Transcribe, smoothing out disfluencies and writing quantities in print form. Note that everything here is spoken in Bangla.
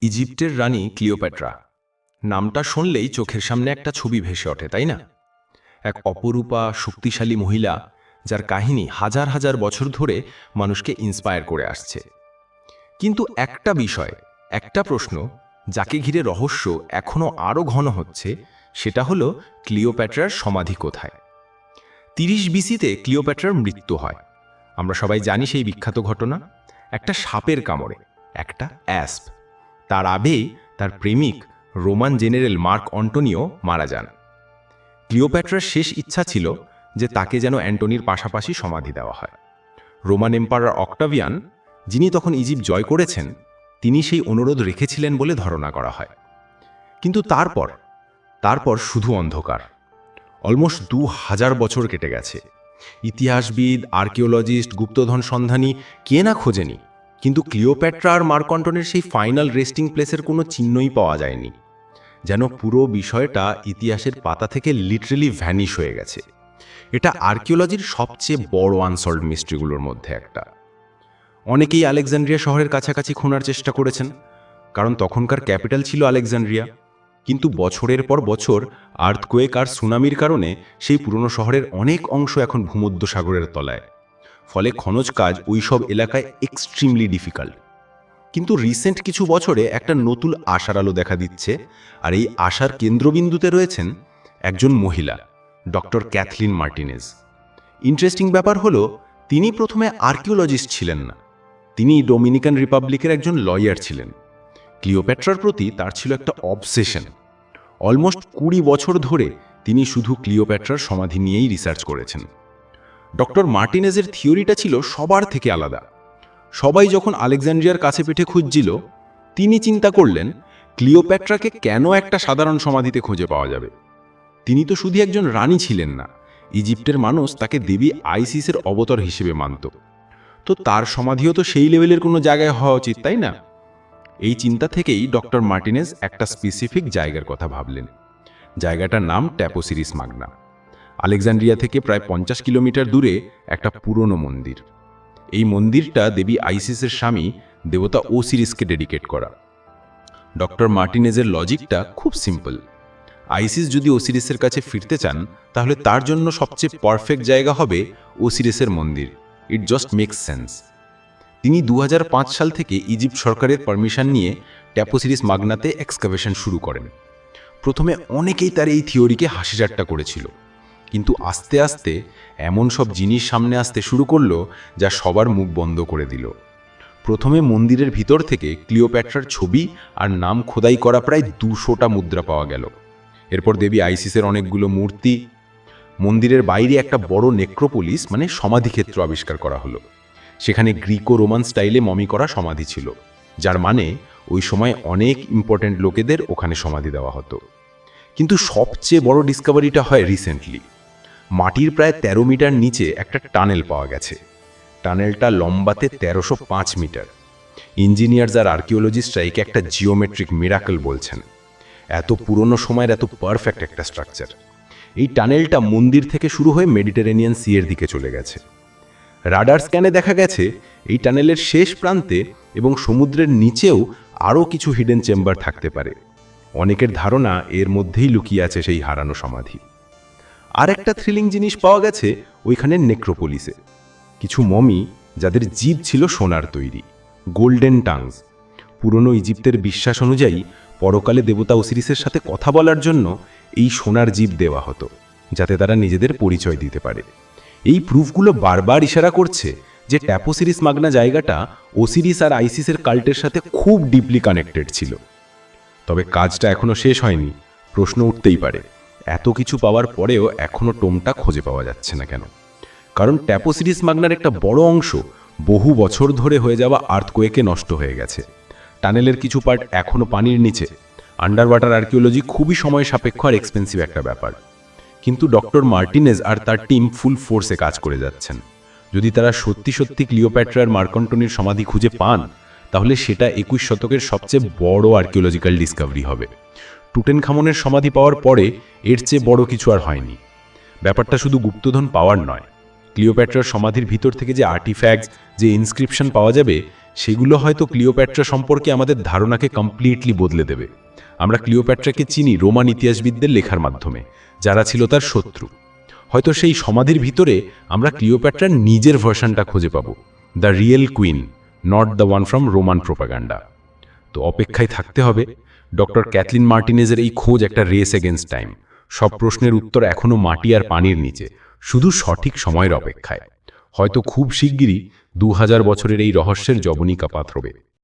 ইজিপ্টের রানী ক্লিওপ্যাট্রা নামটা শুনলেই চোখের সামনে একটা ছবি ভেসে ওঠে, তাই না? এক অপরূপা শক্তিশালী মহিলা যার কাহিনী হাজার হাজার বছর ধরে মানুষকে ইন্সপায়ার করে আসছে। কিন্তু একটা বিষয়, একটা প্রশ্ন যাকে ঘিরে রহস্য এখনো আরও ঘন হচ্ছে, সেটা হলো ক্লিওপ্যাট্রার সমাধি কোথায়। 30 বিসিতে ক্লিওপ্যাট্রার মৃত্যু হয়। আমরা সবাই জানি সেই বিখ্যাত ঘটনা, একটা সাপের কামড়ে, একটা অ্যাসপ। তার আগেই তার প্রেমিক রোমান জেনারেল মার্ক অ্যান্টোনিও মারা যান। ক্লিওপ্যাট্রার শেষ ইচ্ছা ছিল যে তাকে যেন অ্যান্টনির পাশাপাশি সমাধি দেওয়া হয়। রোমান এম্পারার অক্টাভিয়ান, যিনি তখন ইজিপ্ট জয় করেছেন, তিনি সেই অনুরোধ রেখেছিলেন বলে ধারণা করা হয়। কিন্তু তারপর শুধু অন্ধকার। অলমোস্ট 2000 বছর কেটে গেছে। ইতিহাসবিদ, আর্কিওলজিস্ট, গুপ্তধন সন্ধানী কে না খোঁজেনি, কিন্তু ক্লিওপ্যাট্রা আর মার্ক অ্যান্টনির সেই ফাইনাল রেস্টিং প্লেসের কোনো চিহ্নই পাওয়া যায়নি। যেন পুরো বিষয়টা ইতিহাসের পাতা থেকে লিটারেলি ভ্যানিশ হয়ে গেছে। এটা আর্কিওলজির সবচেয়ে বড় আনসলভড মিস্ট্রিগুলোর মধ্যে একটা। অনেকেই আলেকজান্ড্রিয়া শহরের কাছাকাছি খোঁজার চেষ্টা করেছেন, কারণ তখনকার ক্যাপিটাল ছিল আলেকজান্ড্রিয়া। কিন্তু বছরের পর বছর আর্থকোয়েক আর সুনামির কারণে সেই পুরনো শহরের অনেক অংশ এখন ভূমধ্যসাগরের তলায়। ফলে খনজ কাজ ওইসব এলাকায় এক্সট্রিমলি ডিফিকাল্ট। কিন্তু রিসেন্ট কিছু বছরে একটা নতুন আশার আলো দেখা দিচ্ছে, আর এই আশার কেন্দ্রবিন্দুতে রয়েছেন একজন মহিলা, ডক্টর ক্যাথলিন মার্টিনেজ। ইন্টারেস্টিং ব্যাপার হলো, তিনি প্রথমে আর্কিওলজিস্ট ছিলেন না, তিনি ডোমিনিকান রিপাবলিকের একজন লয়ার ছিলেন। ক্লিওপ্যাট্রার প্রতি তার ছিল একটা অবসেশন। অলমোস্ট 20 বছর ধরে তিনি শুধু ক্লিওপ্যাট্রার সমাধি নিয়েই রিসার্চ করেছেন। ডক্টর মার্টিনেজের থিওরিটা ছিল সবার থেকে আলাদা। সবাই যখন আলেকজান্ড্রিয়ার কাছে পিঠে খুঁজছিল, তিনি চিন্তা করলেন ক্লিওপ্যাট্রাকে কেন একটা সাধারণ সমাধিতে খুঁজে পাওয়া যাবে। তিনি তো শুধু একজন রানী ছিলেন না, ইজিপ্টের মানুষ তাকে দেবী আইসিসের অবতার হিসেবে মানত। তো তার সমাধিও তো সেই লেভেলের কোনো জায়গায় হওয়া উচিত, তাই না? এই চিন্তা থেকেই ডক্টর মার্টিনেজ একটা স্পেসিফিক জায়গার কথা ভাবলেন। জায়গাটার নাম ট্যাপোসিরিস মাগনা। আলেকজান্ড্রিয়া থেকে প্রায় 50 কিলোমিটার দূরে একটা পুরনো মন্দির। এই মন্দিরটা দেবী আইসিসের স্বামী দেবতা ওসিরিসকে ডেডিকেট করা। ডক্টর মার্টিনেজের লজিকটা খুব সিম্পল। আইসিস যদি ওসিরিসের কাছে ফিরতে চান, তাহলে তার জন্য সবচেয়ে পারফেক্ট জায়গা হবে ওসিরিসের মন্দির। It just makes sense. তিনি 2005 সাল থেকে ইজিপ্ট সরকারের পারমিশন নিয়ে ট্যাপোসিরিস মাগনাতে এক্সকাভেশন শুরু করেন। প্রথমে অনেকেই তার এই থিওরিকে হাসিঠাট্টা করেছিল, কিন্তু আস্তে আস্তে এমন সব জিনিস সামনে আসতে শুরু করলো যা সবার মুখ বন্ধ করে দিল। প্রথমে মন্দিরের ভিতর থেকে ক্লিওপ্যাট্রার ছবি আর নাম খোদাই করা প্রায় 200টা মুদ্রা পাওয়া গেল। এরপর দেবী আইসিসের অনেকগুলো মূর্তি। মন্দিরের বাইরে একটা বড় নেক্রোপোলিস মানে সমাধিক্ষেত্র আবিষ্কার করা হলো। সেখানে গ্রিকো রোমান স্টাইলে মমি করা সমাধি ছিল, যার মানে ওই সময় অনেক ইম্পর্ট্যান্ট লোকেদের ওখানে সমাধি দেওয়া হতো। কিন্তু সবচেয়ে বড় ডিসকভারিটা হয় রিসেন্টলি। মাটির প্রায় 13 মিটার নিচে একটা টানেল পাওয়া গেছে। টানেলটা লম্বাতে 1305 মিটার। ইঞ্জিনিয়ার্স আর আর্কিওলজিস্টরা একে একটা জিওমেট্রিক মিরাকল বলছেন। এত পুরনো সময়ের এত পারফেক্ট একটা স্ট্রাকচার। এই টানেলটা মন্দির থেকে শুরু হয়ে মেডিটেরেনিয়ান সি এর দিকে চলে গেছে। রাডার স্ক্যানে দেখা গেছে এই টানেলের শেষ প্রান্তে এবং সমুদ্রের নিচেও আরও কিছু হিডেন চেম্বার থাকতে পারে। অনেকের ধারণা এর মধ্যেই লুকিয়ে আছে সেই হারানো সমাধি। আর একটা থ্রিলিং জিনিস পাওয়া গেছে ওইখানে নেক্রোপোলিসে। কিছু মমি যাদের জিভ ছিল সোনার তৈরি, গোল্ডেন টাংস। পুরনো ইজিপ্তের বিশ্বাস অনুযায়ী পরকালে দেবতা ওসিরিসের সাথে কথা বলার জন্য এই সোনার জিভ দেওয়া হতো, যাতে তারা নিজেদের পরিচয় দিতে পারে। এই প্রুফগুলো বারবার ইশারা করছে যে ট্যাপোসিরিস মাগনা জায়গাটা ওসিরিস আর আইসিসের কাল্টের সাথে খুব ডিপলি কানেক্টেড ছিল। তবে কাজটা এখনো শেষ হয়নি। প্রশ্ন উঠতেই পারে, এত কিছু পাওয়ার পরেও এখনো টোমটা খুঁজে পাওয়া যাচ্ছে না কেন? কারণ ট্যাপোসিরিস মাগনার একটা বড় অংশ বহু বছর ধরে হয়ে যাওয়া আর্থকোয়েকে নষ্ট হয়ে গেছে। টানেলের কিছু পার্ট এখনো পানির নিচে। আন্ডার ওয়াটার আর্কিওলজি খুবই সময় সাপেক্ষ আর এক্সপেন্সিভ একটা ব্যাপার। কিন্তু ডক্টর মার্টিনেজ আর তার টিম ফুল ফোর্সে কাজ করে যাচ্ছেন। যদি তারা সত্যি সত্যি ক্লিওপ্যাট্রা আর মার্ক অ্যান্টনির সমাধি খুঁজে পান, তাহলে সেটা 21 শতকের সবচেয়ে বড় আর্কিওলজিক্যাল ডিসকভারি হবে। টুটেনখামনের সমাধি পাওয়ার পরে এর চেয়ে বড় কিছু আর হয়নি। ব্যাপারটা শুধু গুপ্তধন পাওয়ার নয়, ক্লিওপ্যাট্রার সমাধির ভিতর থেকে যে আর্টিফ্যাক্টস, যে ইনস্ক্রিপশন পাওয়া যাবে, সেগুলো হয়তো ক্লিওপ্যাট্রা সম্পর্কে আমাদের ধারণাকে কমপ্লিটলি বদলে দেবে। আমরা ক্লিওপ্যাট্রাকে চিনি রোমান ইতিহাসবিদদের লেখার মাধ্যমে, যারা ছিল তার শত্রু। হয়তো সেই সমাধির ভিতরে আমরা ক্লিওপ্যাট্রার নিজের ভার্সনটা খুঁজে পাব, the real queen, not the one from Roman propaganda. তো অপেক্ষায় থাকতে হবে। ডক্টর ক্যাথলিন মার্টিনেজের এই খোঁজ একটা রেস এগেনস্ট টাইম। সব প্রশ্নের উত্তর এখনো মাটি আর পানির নিচে, শুধু সঠিক সময়ের অপেক্ষায়। হয়তো খুব শিগগিরই 2000 বছরের এই রহস্যের জবনিকা পাথরবে।